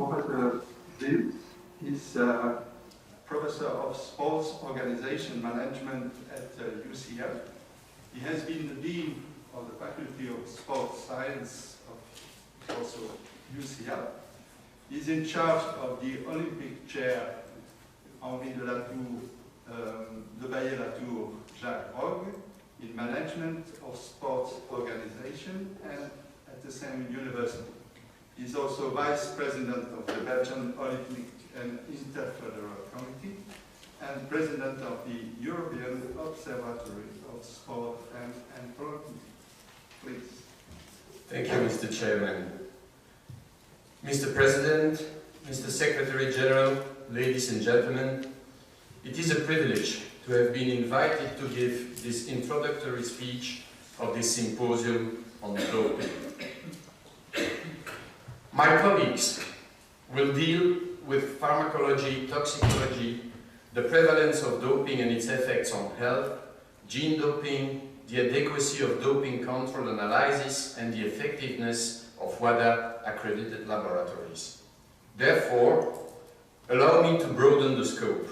Professor Zintz is Professor of Sports Organization Management at UCL. He has been the Dean of the Faculty of Sports Science of also UCL. He's in charge of the Olympic chair Henri de la Tour, de Baillet-Latour, Jacques Rogge, in management of sports organization and at the same university. He's also vice president of the Belgian Olympic and Interfederal Committee and president of the European Observatory of Sport and Olympic. Please. Thank you, Mr. Chairman. Mr. President, Mr. Secretary General, ladies and gentlemen, it is a privilege to have been invited to give this introductory speech of this symposium on doping. My colleagues will deal with pharmacology, toxicology, the prevalence of doping and its effects on health, gene doping, the adequacy of doping control analysis, and the effectiveness of WADA accredited laboratories. Therefore, allow me to broaden the scope.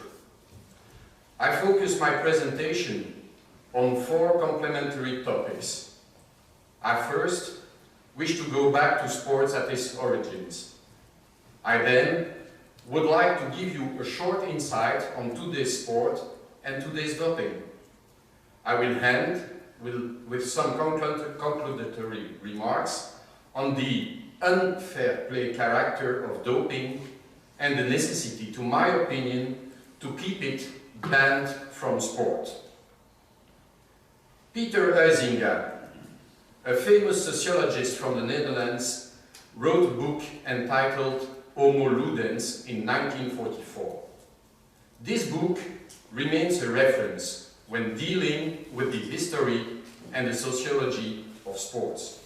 I focus my presentation on 4 complementary topics. I first wish to go back to sports at its origins. I then would like to give you a short insight on today's sport and today's doping. I will end with some concludatory remarks on the unfair play character of doping and the necessity, to my opinion, to keep it banned from sport. Peter Huizinga, a famous sociologist from the Netherlands, wrote a book entitled Homo Ludens in 1944. This book remains a reference when dealing with the history and the sociology of sports.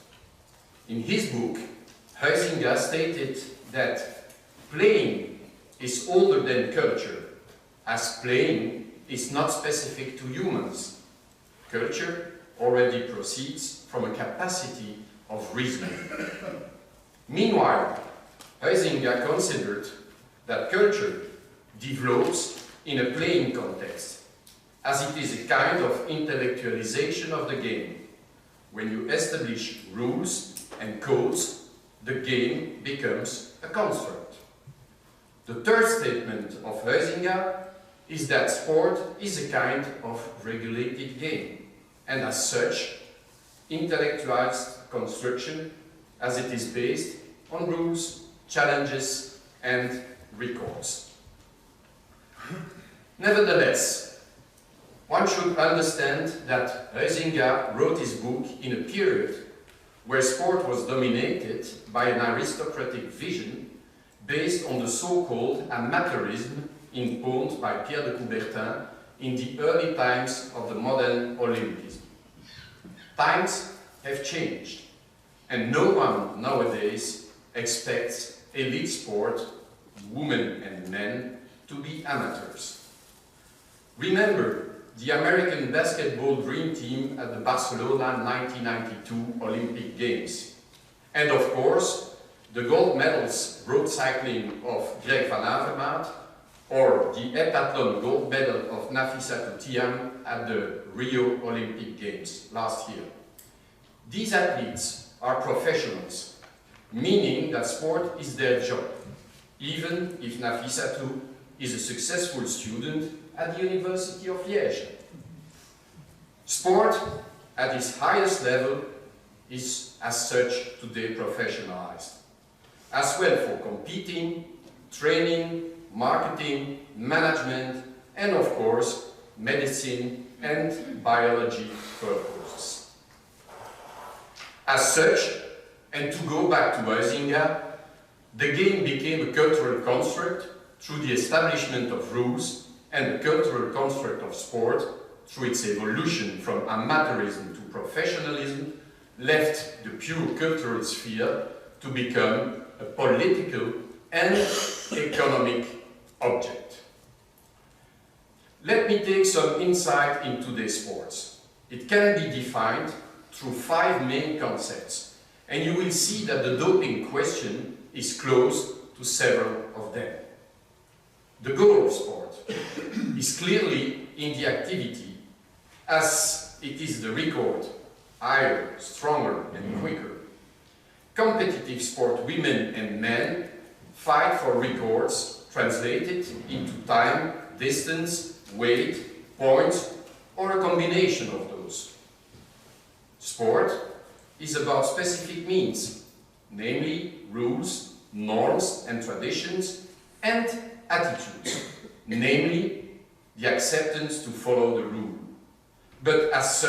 In his book, Huizinga stated that playing is older than culture, as playing is not specific to humans. Culture already proceeds from a capacity of reasoning. Meanwhile, Huizinga considered that culture develops in a playing context, as it is a kind of intellectualization of the game. When you establish rules and codes, the game becomes a construct. The third statement of Huizinga is that sport is a kind of regulated game, and as such, intellectualized construction, as it is based on rules, challenges, and records. Nevertheless, one should understand that Huizinga wrote his book in a period where sport was dominated by an aristocratic vision based on the so-called amateurism imposed by Pierre de Coubertin in the early times of the modern Olympism. Times have changed, and no one nowadays expects elite sport, women and men, to be amateurs. Remember the American basketball dream team at the Barcelona 1992 Olympic Games. And of course, the gold medals road cycling of Greg van Avermaet or the heptathlon gold medal of Nafissatou Thiam at the Rio Olympic Games last year. These athletes are professionals, meaning that sport is their job, even if Nafissatou is a successful student at the University of Liège. Sport at its highest level is as such today professionalized, as well for competing, training, marketing, management, and of course, medicine and biology purposes. As such, and to go back to Huizinga, the game became a cultural construct through the establishment of rules, and the cultural construct of sport, through its evolution from amateurism to professionalism, left the pure cultural sphere to become a political and economic object. Let me take some insight into today's sports. It can be defined through 5 main concepts, and you will see that the doping question is close to several of them. The goal of sport is clearly in the activity, as it is the record higher, stronger and quicker. Competitive sport women and men fight for records translated into time, distance, weight, points, or a combination of those. Sport is about specific means, namely rules, norms and traditions, and attitudes, namely the acceptance to follow the rule. But as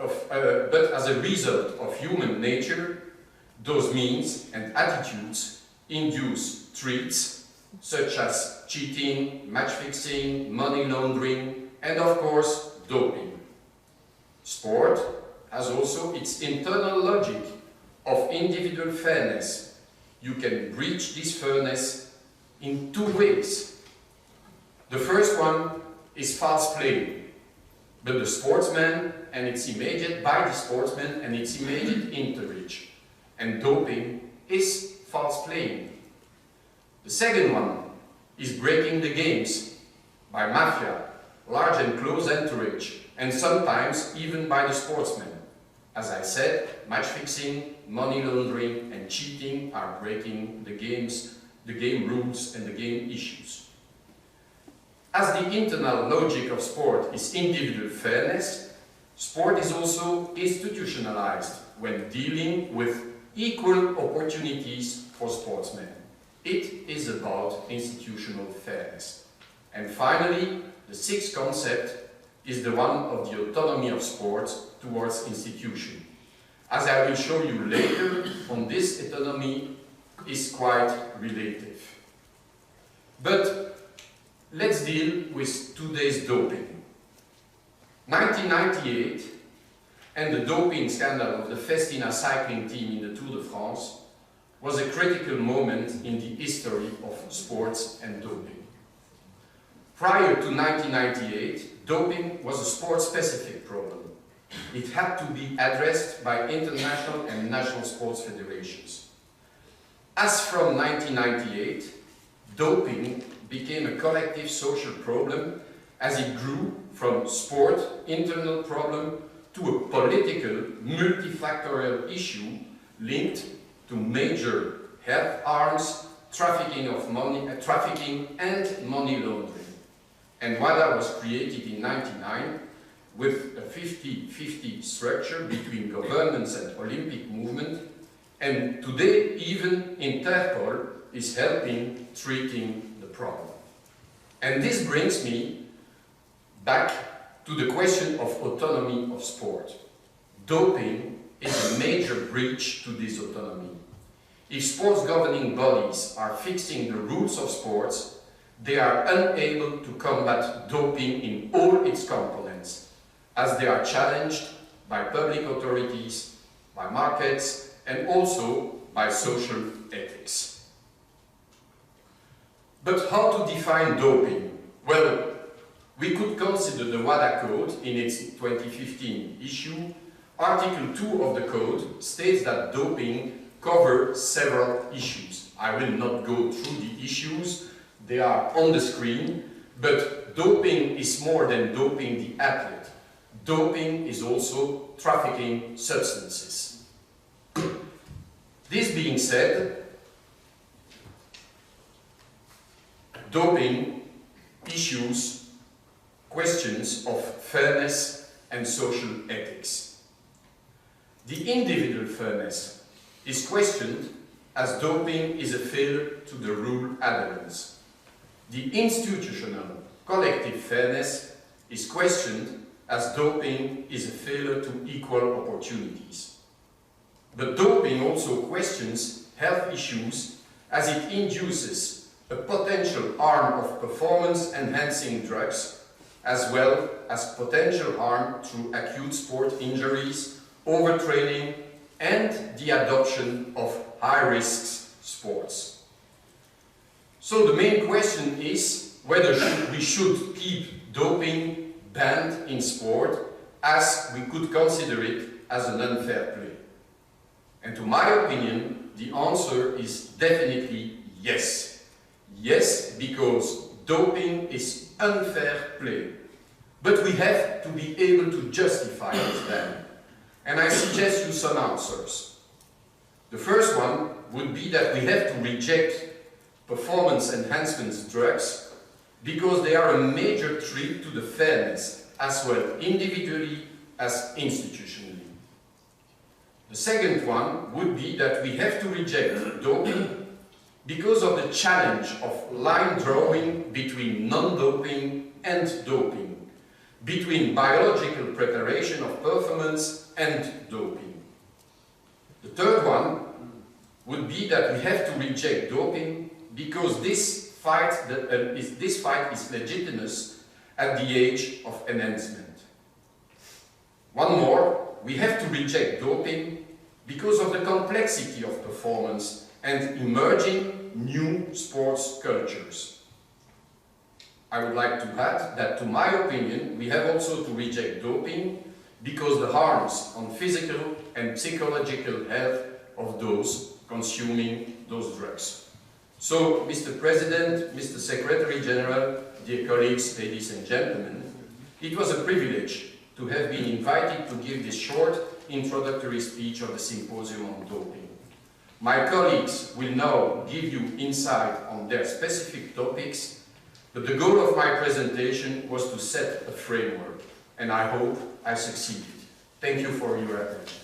a result of human nature, those means and attitudes induce traits such as cheating, match fixing, money laundering, and of course, doping. Sport has also its internal logic of individual fairness. You can breach this fairness in two ways. The first one is false playing, but the sportsman and its immediate interreach. And doping is false playing. The second one is breaking the games by mafia, large and close entourage, and sometimes even by the sportsman. As I said, match fixing, money laundering and cheating are breaking the game rules and the game issues. As the internal logic of sport is individual fairness, sport is also institutionalized when dealing with equal opportunities for sportsmen. It is about institutional fairness. And finally, the sixth concept is the one of the autonomy of sport towards institution. As I will show you later, on this autonomy is quite relative. But let's deal with today's doping. 1998 and the doping scandal of the Festina cycling team in the Tour de France was a critical moment in the history of sports and doping. Prior to 1998, doping was a sport-specific problem. It had to be addressed by international and national sports federations. As from 1998, doping became a collective social problem as it grew from sport internal problem to a political multifactorial issue linked to major health harms, trafficking and money laundering. And WADA was created in 1999 with a 50-50 structure between governments and Olympic movement, and today even Interpol is helping treating the problem. And this brings me back to the question of autonomy of sport. Doping is a major breach to this autonomy. If sports governing bodies are fixing the rules of sports, they are unable to combat doping in all its components, as they are challenged by public authorities, by markets, and also by social ethics. But how to define doping? Well, we could consider the WADA Code in its 2015 issue. Article 2 of the Code states that doping covers several issues. I will not go through the issues, they are on the screen, but doping is more than doping the athlete. Doping is also trafficking substances. This being said, doping issues questions of fairness and social ethics. The individual fairness is questioned as doping is a failure to the rule adherence. The institutional collective fairness is questioned as doping is a failure to equal opportunities. But doping also questions health issues as it induces a potential harm of performance-enhancing drugs, as well as potential harm through acute sport injuries, overtraining, and the adoption of high-risk sports. So the main question is whether we should keep doping banned in sport, as we could consider it as an unfair play. And to my opinion, the answer is definitely Yes. Yes, because doping is unfair play. But we have to be able to justify it then. And I suggest you some answers. The first one would be that we have to reject performance enhancement drugs because they are a major threat to the fairness, as well individually as institutionally. The second one would be that we have to reject doping because of the challenge of line drawing between non-doping and doping, between biological preparation of performance and doping. The third one would be that we have to reject doping because this fight is legitimate at the age of enhancement. One more, we have to reject doping because of the complexity of performance and emerging new sports cultures. I would like to add that, to my opinion, we have also to reject doping because the harms on physical and psychological health of those consuming those drugs. So, Mr. President, Mr. Secretary General, dear colleagues, ladies and gentlemen, it was a privilege to have been invited to give this short introductory speech on the Symposium on Doping. My colleagues will now give you insight on their specific topics, but the goal of my presentation was to set a framework, and I hope I succeeded. Thank you for your attention.